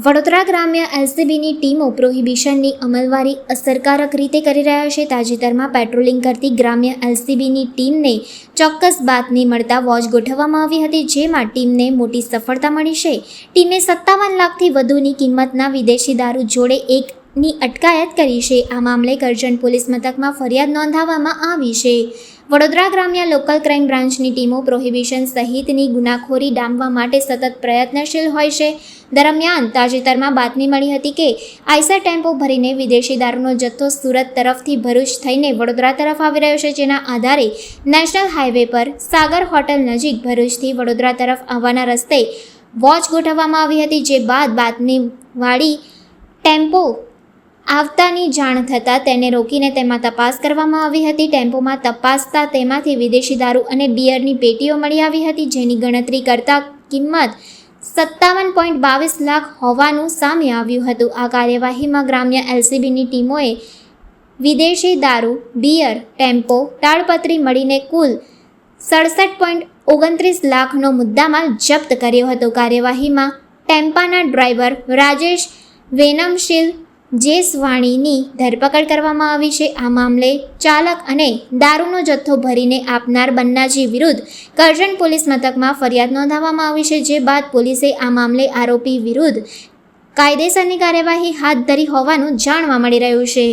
વડોદરા ગ્રામ્ય એલસીબીની ટીમો પ્રોહિબિશનની અમલવારી અસરકારક રીતે કરી રહ્યા છે. તાજેતરમાં પેટ્રોલિંગ કરતી ગ્રામ્ય એલસીબીની ટીમને ચોક્કસ બાતમી મળતા વોચ ગોઠવવામાં આવી હતી, જેમાં ટીમને મોટી સફળતા મળી છે. ટીમે 57 લાખથી વધુની કિંમતના વિદેશી દારૂ જોડે એકની અટકાયત કરી છે. આ મામલે કરજણ પોલીસ મથકમાં ફરિયાદ નોંધાવવામાં આવી છે. વડોદરા ગ્રામ્ય લોકલ ક્રાઇમ બ્રાન્ચની ટીમો પ્રોહિબિશન સહિતની ગુનાખોરી ડામવા માટે સતત પ્રયત્નશીલ હોય છે. દરમિયાન તાજેતરમાં બાતમી મળી હતી કે આઈસર ટેમ્પો ભરીને વિદેશી દારૂનો જથ્થો સુરત તરફથી ભરૂચ થઈને વડોદરા તરફ આવી રહ્યો છે. જેના આધારે નેશનલ હાઈવે પર સાગર હોટલ નજીક ભરૂચથી વડોદરા તરફ આવવાના રસ્તે વોચ ગોઠવવામાં આવી હતી. જે બાદ બાતમીવાળી ટેમ્પો આવતાની જાણ થતાં તેને રોકીને તેમાં તપાસ કરવામાં આવી હતી. ટેમ્પોમાં તપાસતા તેમાંથી વિદેશી દારૂ અને બિયરની પેટીઓ મળી આવી હતી, જેની ગણતરી કરતાં કિંમત 57.22 લાખ હોવાનું સામે આવ્યું હતું. આ કાર્યવાહીમાં ગ્રામ્ય એલસીબીની ટીમોએ વિદેશી દારૂ, બિયર, ટેમ્પો, તાડપત્રી મળીને કુલ 67.29 લાખનો મુદ્દામાલ જપ્ત કર્યો હતો. કાર્યવાહીમાં ટેમ્પાના ડ્રાઈવર રાજેશ વેનમશીલ જેસવાણીની ધરપકડ કરવામાં આવી છે. આ મામલે ચાલક અને દારૂનો જથ્થો ભરીને આપનાર બન્નાજી વિરુદ્ધ કરજણ પોલીસ મથકમાં ફરિયાદ નોંધાવવામાં આવી છે. જે બાદ પોલીસે આ મામલે આરોપી વિરુદ્ધ કાયદેસરની કાર્યવાહી હાથ ધરી હોવાનું જાણવા મળી રહ્યું છે.